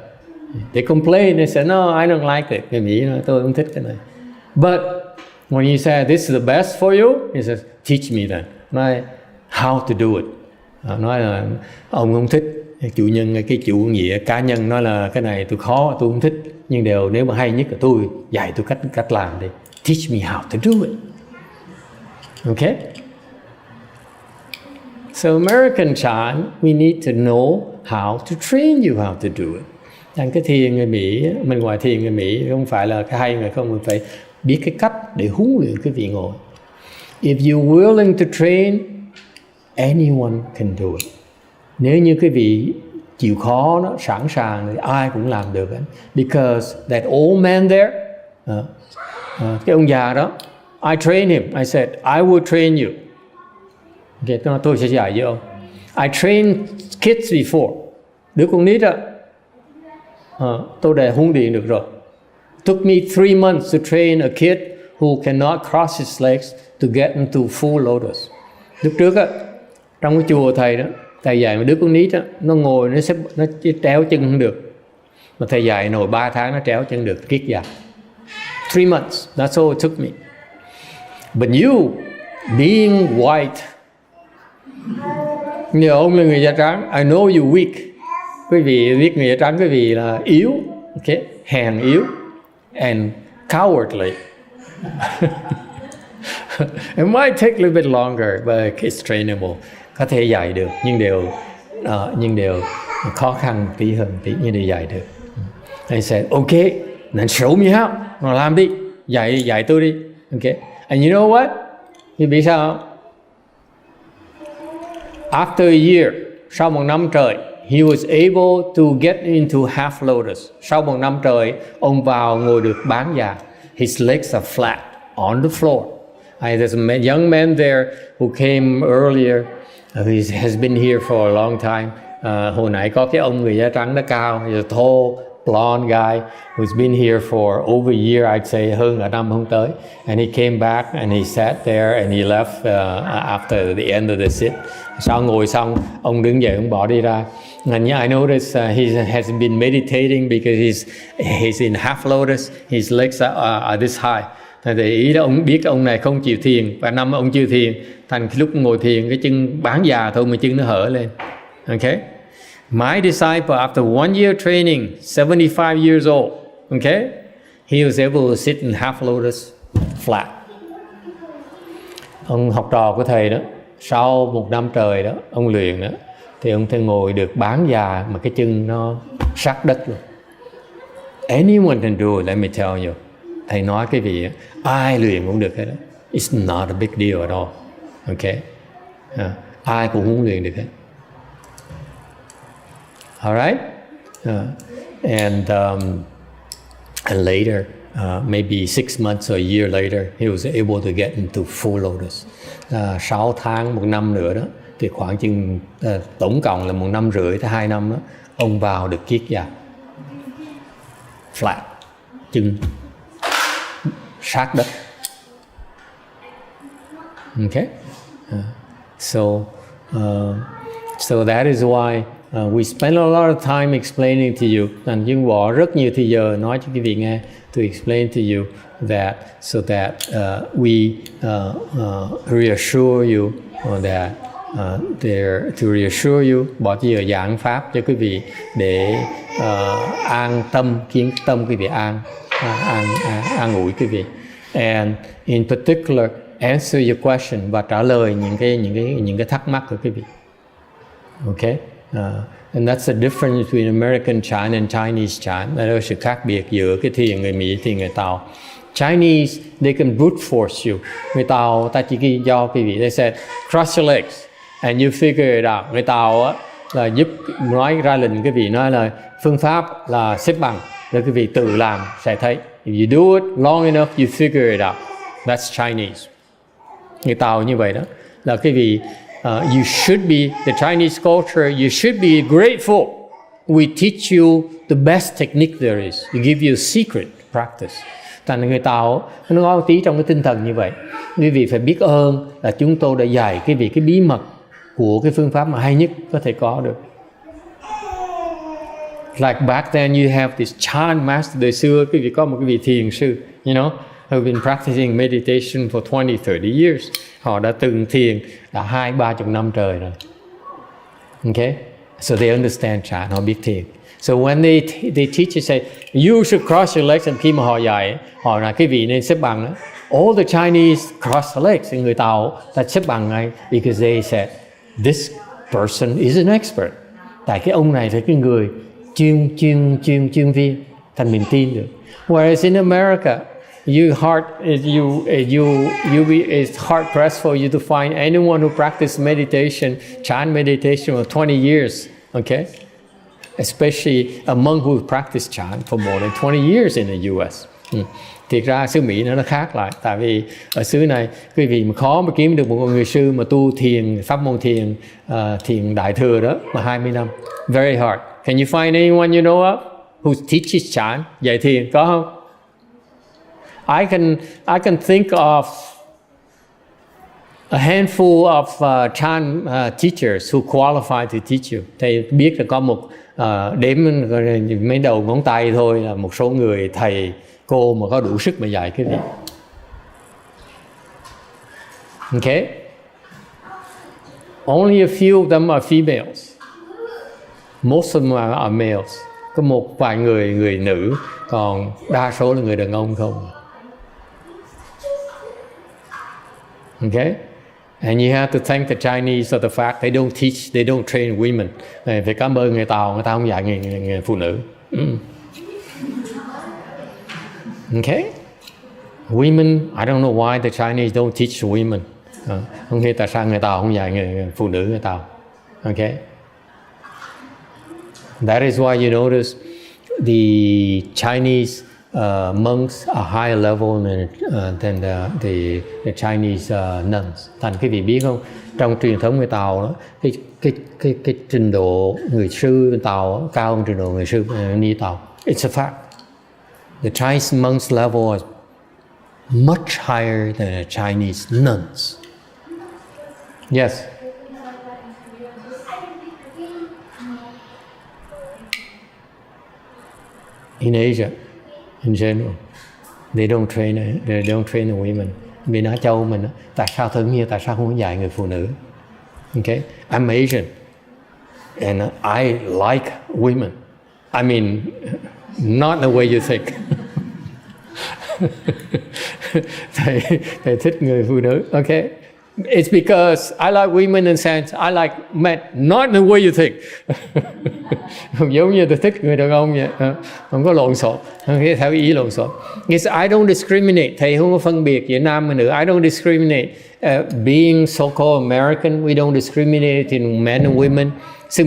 Speaker 1: They complain, they say, no, I don't like it. Người Mỹ nói, tôi không thích cái này. But when you say, this is the best for you, he says, teach me then. Nói, how to do it. Nói là, ông không thích. Chủ nhân, cái chủ nghĩa cá nhân nói là cái này tôi khó, tôi không thích. Nhưng nếu mà hay nhất là tôi dạy tôi cách làm đi. Teach me how to do it. Okay? So American chant, we need to know how to train you how to do it. Thành cái thiền người Mỹ, mình ngoài thiền người Mỹ không phải là cái hay người không, mình phải biết cái cách để huấn luyện cái vị ngồi. If you're willing to train, anyone can do it. Nếu như cái vị chịu khó đó, sẵn sàng thì ai cũng làm được. Because that old man there, cái ông già đó, I trained him. I said, I will train you. Okay, tôi sẽ dạy cho ông. I trained kids before. Đứa con nít á, tôi đã huấn luyện được rồi. Took me 3 months to train a kid who cannot cross his legs to get into full lotus. Lúc trước á, trong cái chùa thầy đó, thầy dạy một đứa con nít á, nó ngồi nó tréo chân không được. Mà thầy dạy nổi 3 tháng nó tréo chân được, kick dài. 3 months, that's all it took me. But you, being white, nhờ ông là người da trắng, I know you weak. Quý vị biết người da trắng quý vị là yếu, okay? Hèn yếu, and cowardly. It might take a little bit longer, but it's trainable. Có thể dạy được, nhưng đều khó khăn tí hơn tí, nhưng đều dạy được. I said, okay, then show me how. Nó làm đi, dạy tôi đi. Okay. And you know what? Quý biết sao không? After a year, sau 1 năm trời, he was able to get into half lotus. Sau 1 năm trời, ông vào ngồi được bán già. His legs are flat on the floor. There's a young man there who came earlier. He has been here for a long time. Hồi nãy có cái ông người da trắng đó cao, he's a tall, blonde guy who's been here for over a year, I'd say, hơn cả năm không tới. And he came back and he sat there and he left after the end of the sit. Sau ngồi xong, ông đứng dậy, ông bỏ đi ra. And yeah, I noticed he has been meditating because he's in half lotus. His legs are this high. Thì ý đó ông biết ông này không chịu thiền, và năm ông chưa thiền, thành lúc ngồi thiền cái chân bán già thôi mà chân nó hở lên. Okay? My disciple, after 1 year training, 75 years old, okay, he was able to sit in half lotus flat. Ông học trò của thầy đó, sau 1 năm trời đó, ông luyện đó, thì ông thể ngồi được bán già mà cái chân nó sát đất luôn. Anyone can do it, let me tell you. Thầy nói cái gì, ai luyện cũng được hết đó. It's not a big deal at all. Okay? Ai cũng muốn luyện được hết. All right? And later, maybe 6 months or a year later, he was able to get into full lotus. 6 tháng, 1 năm nữa đó, thì khoảng chừng tổng cộng là 1 năm rưỡi tới 2 năm đó, ông vào được kiết già. Flat, chân sát đất. Okay? So that is why we spend a lot of time explaining to you, and nhưng bỏ rất nhiều thời giờ nói cho quý vị nghe, to explain to you that, so that we reassure you that to reassure you, bỏ thời giờ giảng pháp cho quý vị để an tâm, khiến tâm quý vị an ủi quý vị, and in particular answer your question, và trả lời những cái thắc mắc của quý vị. Okay? And that's the difference between American chant and Chinese chant. Đó là sự khác biệt giữa cái thiền người Mỹ, thiền người Tàu. Chinese, they can brute force you. Người Tàu, ta chỉ cho quý vị, they said, cross your legs, and you figure it out. Người Tàu á, là giúp nói ra lệnh quý vị, nói là phương pháp là xếp bằng, để quý vị tự làm, sẽ thấy. If you do it long enough, you figure it out. That's Chinese. Người Tàu như vậy đó, là quý vị, you should be, the Chinese culture, you should be grateful. We teach you the best technique there is. We give you a secret practice. Thành người Tàu, nó có một tí trong cái tinh thần như vậy. Quý vị phải biết ơn là chúng tôi đã dạy quý vị cái bí mật của cái phương pháp mà hay nhất có thể có được. Like back then you have this chant master. Đời xưa quý vị có một cái vị thiền sư, you know, who've been practicing meditation for 20, 30 years. Họ đã từng thiền đã 20-30 năm trời rồi. Okay? So they understand chant, họ biết thiền. So when they teach you, say, you should cross your legs, and khi mà họ dạy, họ là cái vị nên xếp bằng đó. All the Chinese cross the legs, người Tàu ta xếp bằng ngay, because they said, this person is an expert. Tại cái ông này là cái người chuyên viên, thành mình tin được. Whereas in America, it's hard pressed for you to find anyone who practiced meditation, chant meditation for 20 years, okay? Especially a monk who practiced chant for more than 20 years in the US. Thiệt ra xứ Mỹ nó khác lại, tại vì ở xứ này quý vị mà khó mà kiếm được một người sư mà tu thiền pháp môn thiền thiền đại thừa đó mà 20 năm, very hard. Can you find anyone you know of who teaches Chan dạy thiền, có không? I can think of a handful of Chan teachers who qualify to teach you. Thầy biết là có một đếm mấy đầu ngón tay thôi là một số người thầy cô mà có đủ sức mà dạy cái gì. Okay? Only a few of them are females. Most of them are males. Có một vài người nữ, còn đa số là người đàn ông không. Okay? And you have to thank the Chinese for the fact they don't teach, they don't train women. Phải cảm ơn người Tàu, người ta không dạy người phụ nữ. Okay? Women, I don't know why the Chinese don't teach women. Không biết tại sao người Tàu không dạy người phụ nữ người Tàu. Okay? That is why you notice the Chinese monks are higher level than the Chinese nuns. Thành quý vị biết không? Trong truyền thống người Tàu đó, cái trình độ người sư Tàu cao hơn trình độ người sư ni Tàu. It's a fact. The Chinese monks level is much higher than the Chinese nuns. Yes. In Asia, in general, they don't train the women. Bên Á Châu mình, tại sao thường như tại sao không dạy người phụ nữ? Okay, I'm Asian, and I like women. I mean, not the way you think. thầy thích người phụ nữ. Okay, it's because I like women in sense I like men, not the way you think. Không giống như tôi thích người đàn ông vậy, không có lộn xộn, không có theo ý lộn xộn. I don't discriminate. Thầy không có phân biệt giữa nam và nữ. I don't discriminate. Being so-called American, we don't discriminate in men and women. Xứ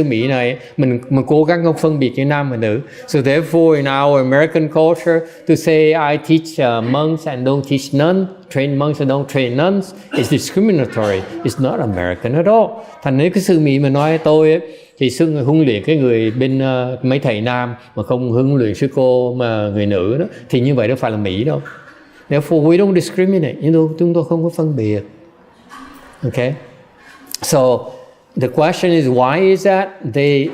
Speaker 1: Mỹ này, mình cố gắng không phân biệt giữa nam và nữ. So therefore, in our American culture, to say I teach monks and don't teach nuns, train monks and don't train nuns, is discriminatory. It's not American at all. Thành nếu cái xứ Mỹ mà nói tôi ấy, thì sư huấn luyện cái người bên mấy thầy nam mà không huấn luyện sư cô mà người nữ đó, thì như vậy đâu phải là Mỹ đâu. Therefore we don't discriminate. Chúng tôi không có phân biệt. Okay. So the question is why is that they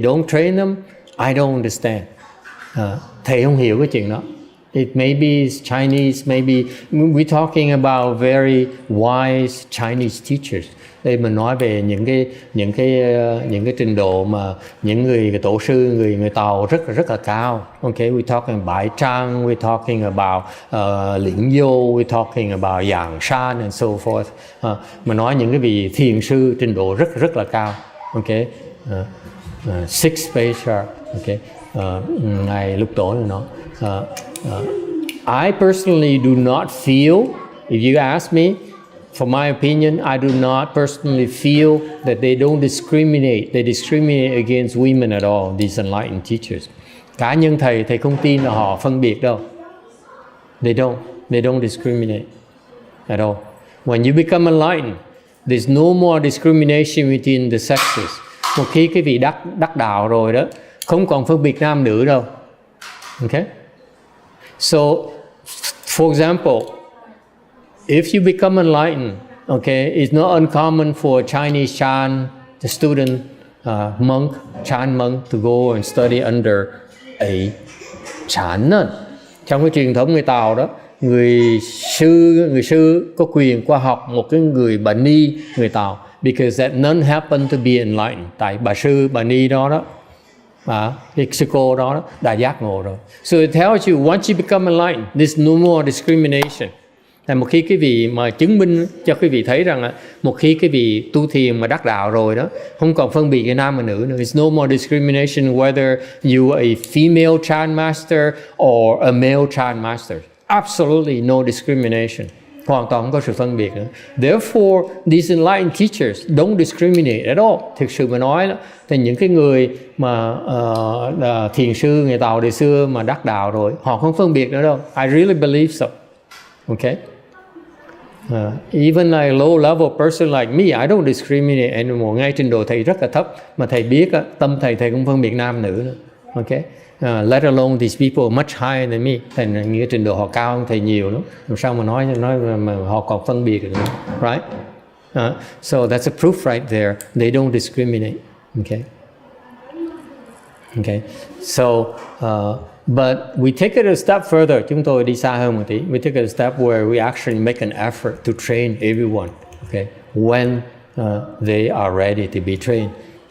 Speaker 1: don't train them? I don't understand. Thầy không hiểu cái chuyện đó. It may be Chinese, maybe we're talking about very wise Chinese teachers. Đây mình nói về những cái trình độ mà những người tổ sư người Tàu rất là cao. Okay, we're talking about Bái Trang, we're talking about Lĩnh Vô, we're talking about Giảng San and so forth. Mình nói những cái vị thiền sư trình độ rất là cao. Okay, six patriarch. Okay, ngài Lục Tổ này nói. I personally do not feel, if you ask me, for my opinion, I do not personally feel that they don't discriminate. They discriminate against women at all, these enlightened teachers. Cá nhân thầy không tin là họ phân biệt đâu. They don't discriminate at all. When you become enlightened, there's no more discrimination between the sexes. Một khi cái vị đắc đạo rồi đó, không còn phân biệt nam nữ đâu. Okay? So, for example, if you become enlightened, okay, it's not uncommon for a Chinese Chan, the student, monk, Chan monk to go and study under a Chan nun. Trong cái truyền thống người Tàu đó, người sư có quyền qua học một cái người bà ni người Tàu, because that nun happened to be enlightened. Tại bà sư bà ni đó, cái sư cô đó đã giác ngộ rồi. So it tells you once you become enlightened, there's no more discrimination. Tại một khi cái vị mà chứng minh cho quý vị thấy rằng là một khi cái vị tu thiền mà đắc đạo rồi đó, không còn phân biệt với nam và nữ nữa. It's no more discrimination whether you are a female Chan master or a male Chan master. Absolutely no discrimination. hoàn toàn không có sự phân biệt nữa. Therefore, these enlightened teachers don't discriminate at all. Thực sự mà nói đó, thì những cái người mà thiền sư ngày Tàu đời xưa mà đắc đạo rồi, họ không phân biệt nữa đâu. I really believe so. Okay. Even like low level person like me, I don't discriminate anymore. Ngay trình độ thầy rất là thấp mà thầy biết tâm thầy không phân biệt nam nữ nữa. Okay. Let alone these people much higher than me. Thầy nghĩa trình độ họ cao hơn thầy nhiều lắm. Làm sao mà nói mà họ còn phân biệt được nữa, right? So that's a proof right there. They don't discriminate. Okay. Okay. So, but we take it a step further. Chúng tôi đi xa hơn một tí. We take it a step where we actually make an effort to train everyone. Okay. When they are ready to be trained.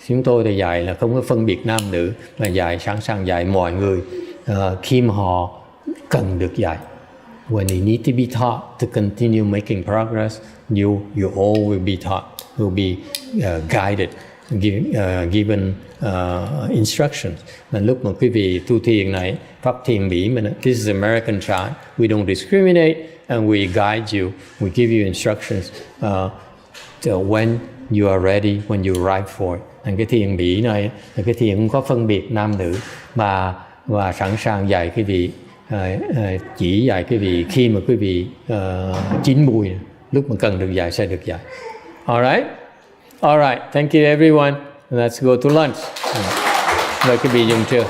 Speaker 1: Chúng tôi thì dạy là không có phân biệt nam nữ, mà dạy sẵn sàng dạy mọi người khi mà họ cần được dạy. When they need to be taught to continue making progress, you all will be taught, will be guided, given instructions. Mà lúc mà quý vị tu thiền này, pháp thiền Mỹ mình, this is American chant, we don't discriminate and we guide you, we give you instructions when you are ready, when you're ripe for it. Cái thiền Mỹ này là cái thiền không có phân biệt nam nữ và sẵn sàng dạy quý vị, chỉ dạy quý vị khi mà quý vị chín mùi, lúc mà cần được dạy sẽ được dạy. Alright, thank you everyone. Let's go to lunch. Mời quý vị dùng trưa.